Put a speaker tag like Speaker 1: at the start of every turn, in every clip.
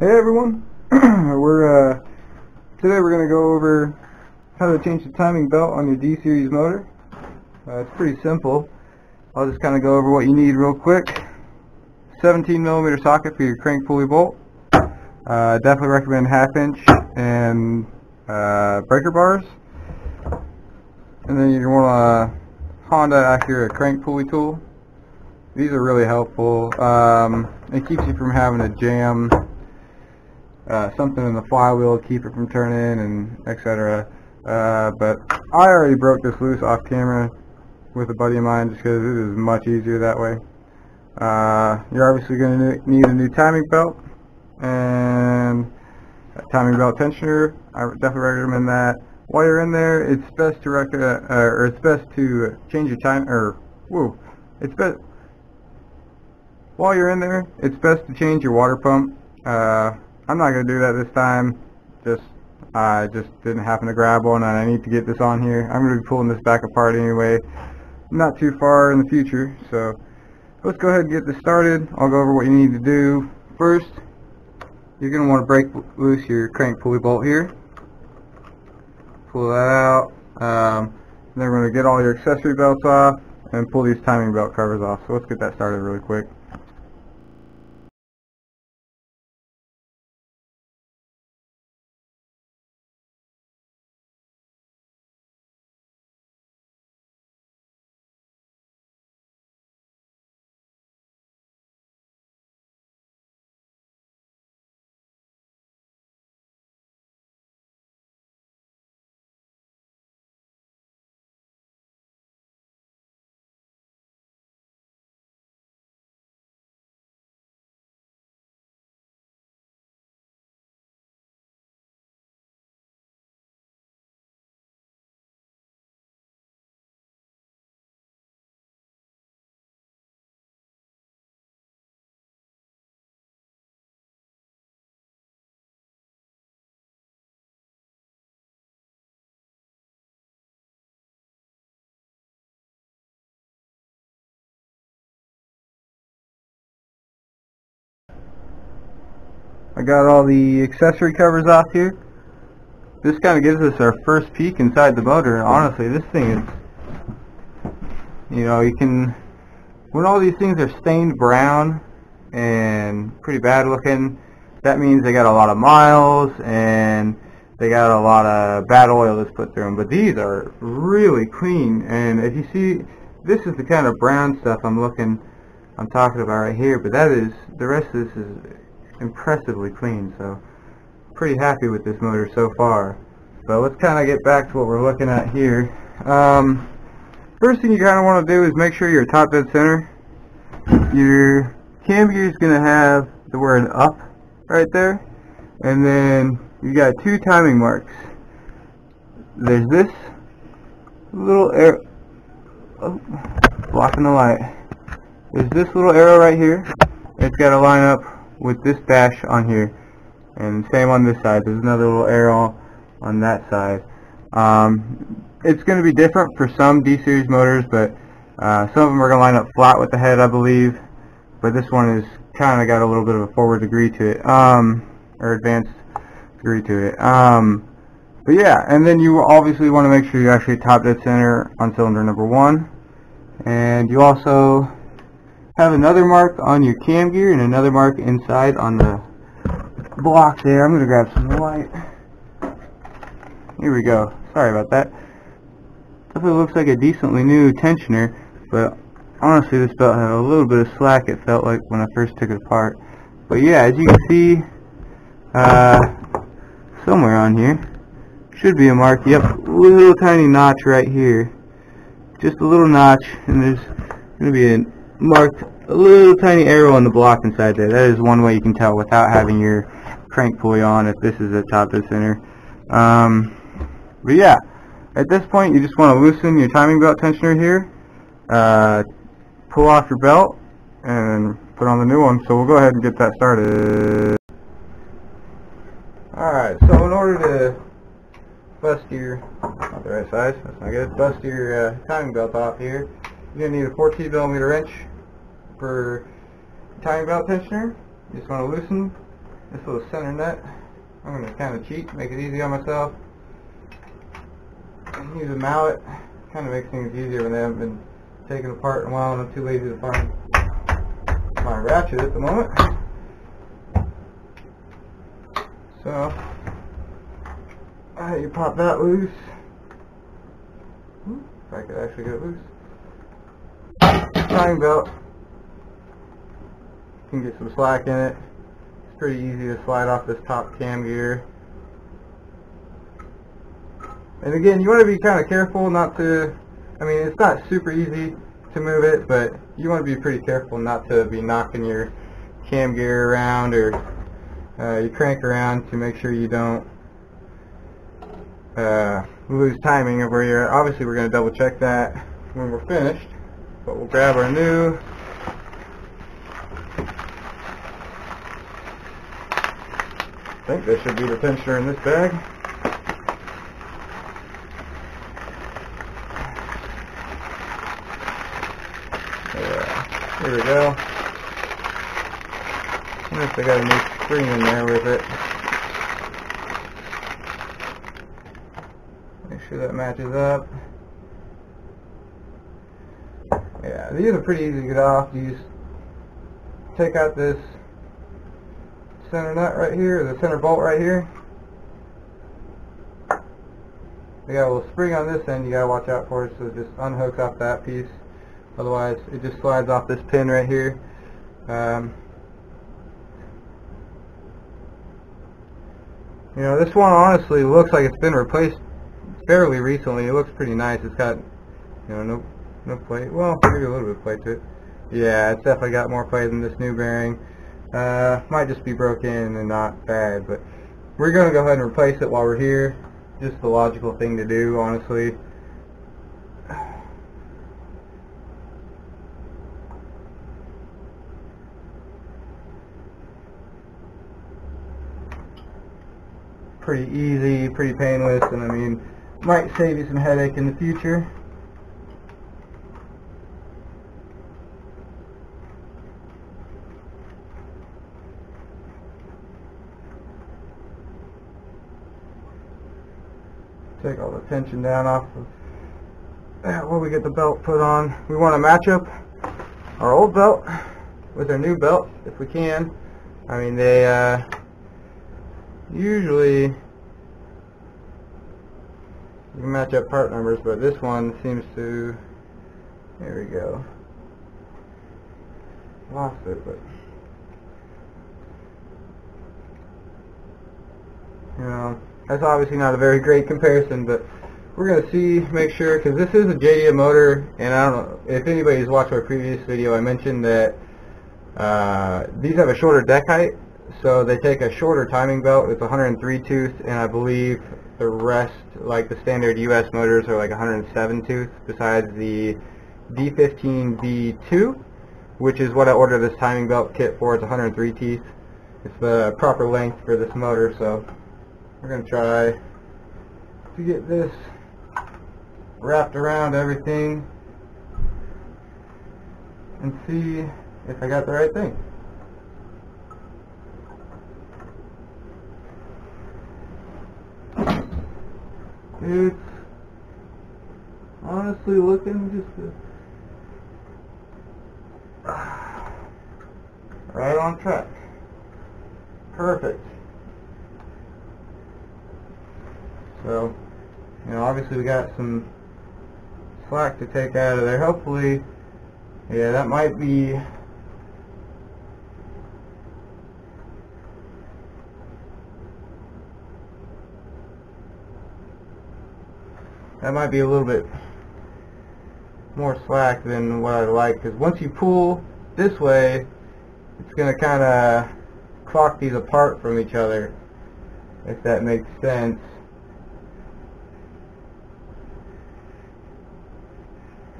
Speaker 1: Hey everyone, today we're going to go over how to change the timing belt on your D-series motor. It's pretty simple. I'll just kind of go over what you need real quick. 17mm socket for your crank pulley bolt. Definitely recommend 1/2 inch and breaker bars. And then you want a Honda Acura crank pulley tool. These are really helpful. It keeps you from having to jam something in the flywheel, keep it from turning, and etc. But I already broke this loose off camera with a buddy of mine just because it is much easier that way. You're obviously going to need a new timing belt and a timing belt tensioner. I definitely recommend that. While you're in there, it's best to change your time, while you're in there, it's best to change your water pump. I'm not going to do that this time. I just didn't happen to grab one, and I need to get this on here. I'm going to be pulling this back apart anyway, not too far in the future. So let's go ahead and get this started. I'll go over what you need to do. First, you're going to want to break loose your crank pulley bolt here. Pull that out. Then we're going to get all your accessory belts off and pull these timing belt covers off. So let's get that started really quick. I got all the accessory covers off here. This kind of gives us our first peek inside the motor. And honestly, this thing is, when all these things are stained brown and pretty bad looking, that means they got a lot of miles and they got a lot of bad oil that's put through them. But these are really clean, and if you see, this is the kind of brown stuff I'm talking about right here. But the rest of this is impressively clean, so pretty happy with this motor so far. So let's kind of get back to what we're looking at here. First thing you kind of want to do is make sure you're top dead center. Your cam gear is going to have the word up right there, and then you got two timing marks. There's this little arrow, blocking the light. There's this little arrow right here. It's got to line up with this dash on here, and same on this side. There's another little arrow on that side. It's going to be different for some D-series motors, but some of them are going to line up flat with the head, I believe, but this one is kind of got a little bit of a forward degree to it, or advanced degree to it. But yeah, and then you obviously want to make sure you're actually top dead center on cylinder number 1, and you also have another mark on your cam gear and another mark inside on the block there. I'm going to grab some light. Here we go. Sorry about that. Definitely looks like a decently new tensioner, but honestly this belt had a little bit of slack, it felt like, when I first took it apart. But yeah, as you can see, somewhere on here should be a mark. Yep, little tiny notch right here. Just a little notch, and there's going to be a marked a little tiny arrow on the block inside there. That is one way you can tell without having your crank pulley on if this is a top dead center. But yeah, at this point you just want to loosen your timing belt tensioner here, pull off your belt, and put on the new one. So we'll go ahead and get that started. Alright, so in order to bust your, not the right size, that's not good, bust your timing belt off here, you're going to need a 14mm wrench for timing belt tensioner. You just want to loosen this little center nut. I'm going to kind of cheat, make it easy on myself. And use a mallet. Kind of makes things easier when they haven't been taken apart in a while and I'm too lazy to find my ratchet at the moment. So, you pop that loose. If I could actually get it loose. Timing belt. You can get some slack in it. It's pretty easy to slide off this top cam gear. And again, you want to be kind of careful not to, I mean, it's not super easy to move it, but you want to be pretty careful not to be knocking your cam gear around or you crank around to make sure you don't lose timing of where you're. Obviously, we're going to double check that when we're finished, but we'll grab our new I think there should be the tensioner in this bag. Here we go. Notice I got a new spring in there with it. Make sure that matches up. Yeah, these are pretty easy to get off. You just take out this center nut right here, or the center bolt right here. They got a little spring on this end you gotta watch out for, so just unhook off that piece. Otherwise, it just slides off this pin right here. You know, this one honestly looks like it's been replaced fairly recently. It looks pretty nice. It's got, you know, no plate. Well, maybe a little bit of plate to it. Yeah, it's definitely got more plate than this new bearing. Might just be broken and not bad, but we're going to go ahead and replace it while we're here. Just the logical thing to do, honestly. Pretty easy, pretty painless, and I mean, might save you some headache in the future. Take all the tension down off of that while we get the belt put on. We want to match up our old belt with our new belt if we can. I mean, they usually you can match up part numbers, but this one seems to, there we go, lost it, but you know, that's obviously not a very great comparison, but we're going to see, make sure, because this is a JDM motor, and I don't know if anybody's watched my previous video. I mentioned that these have a shorter deck height, so they take a shorter timing belt. It's 103 tooth, and I believe the rest, like the standard US motors, are like 107 tooth, besides the d15 V2, which is what I ordered this timing belt kit for. It's 103 teeth. It's the proper length for this motor, so we're going to try to get this wrapped around everything and see if I got the right thing. It's honestly looking just right on track. Perfect. So, you know, obviously we got some slack to take out of there. Hopefully, yeah, that might be a little bit more slack than what I'd like, because once you pull this way, it's going to kind of clock these apart from each other, if that makes sense.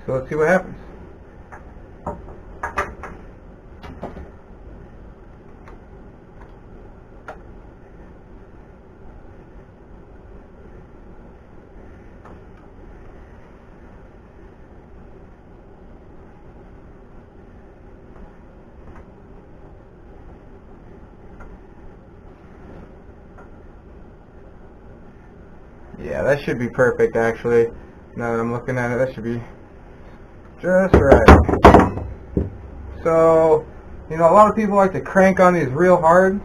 Speaker 1: So let's see what happens. Yeah, that should be perfect actually. Now that I'm looking at it, that should be just right. So, you know, a lot of people like to crank on these real hard,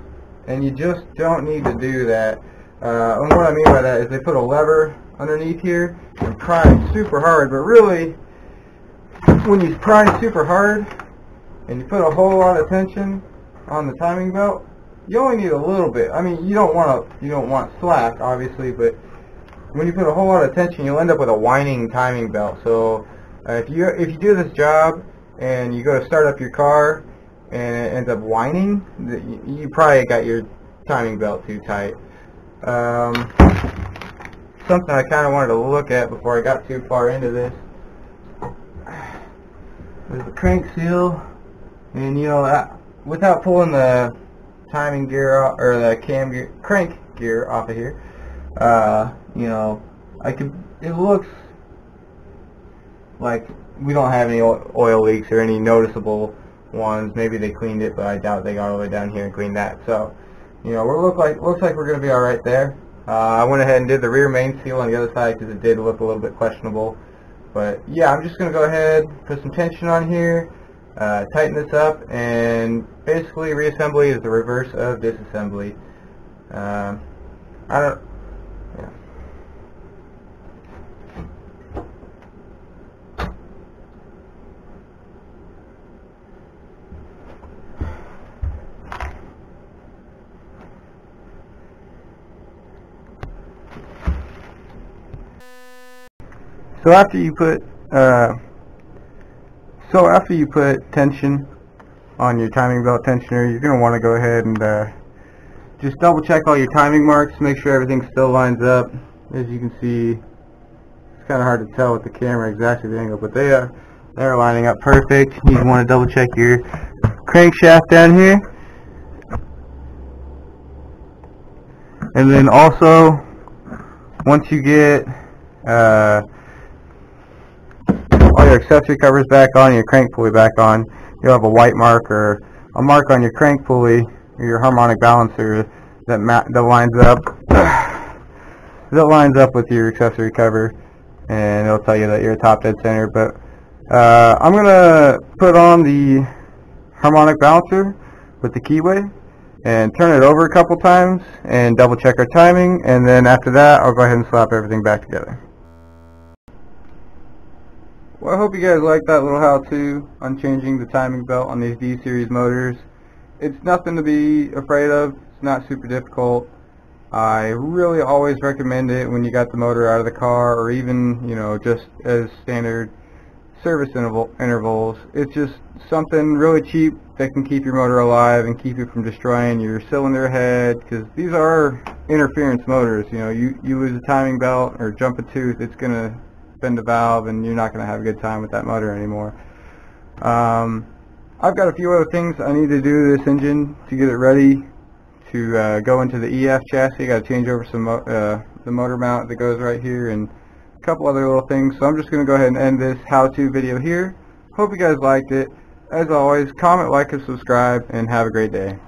Speaker 1: and you just don't need to do that. And what I mean by that is they put a lever underneath here and prime super hard, but really, when you prime super hard and you put a whole lot of tension on the timing belt, you only need a little bit. I mean, you don't want slack, obviously, but when you put a whole lot of tension, you'll end up with a whining timing belt. So if you do this job and you go to start up your car and it ends up whining, you probably got your timing belt too tight. Something I kind of wanted to look at before I got too far into this was the crank seal, and you know, without pulling the timing gear off, or the crank gear off of here, you know, it looks like we don't have any oil leaks or any noticeable ones. Maybe they cleaned it, but I doubt they got all the way down here and cleaned that. So, you know, looks like we're going to be all right there. I went ahead and did the rear main seal on the other side because it did look a little bit questionable. But yeah, I'm just going to go ahead, put some tension on here, tighten this up, and basically reassembly is the reverse of disassembly. So after you put tension on your timing belt tensioner, you're going to want to go ahead and just double check all your timing marks, make sure everything still lines up. As you can see, it's kind of hard to tell with the camera exactly the angle, but they're lining up perfect. You want to double check your crankshaft down here, and then also once you get all your accessory covers back on, your crank pulley back on, you'll have a white mark or a mark on your crank pulley or your harmonic balancer that lines up with your accessory cover, and it'll tell you that you're top dead center. But I'm gonna put on the harmonic balancer with the keyway and turn it over a couple times and double check our timing, and then after that I'll go ahead and slap everything back together. Well, I hope you guys liked that little how-to on changing the timing belt on these D-series motors. It's nothing to be afraid of. It's not super difficult. I really always recommend it when you got the motor out of the car, or even, you know, just as standard service intervals. It's just something really cheap that can keep your motor alive and keep you from destroying your cylinder head, because these are interference motors. You know, you lose a timing belt or jump a tooth, it's going to bend a valve and you're not going to have a good time with that motor anymore. I've got a few other things I need to do to this engine to get it ready to go into the EF chassis. Got to change over some the motor mount that goes right here and a couple other little things. So I'm just going to go ahead and end this how-to video here. Hope you guys liked it. As always, comment, like, and subscribe, and have a great day.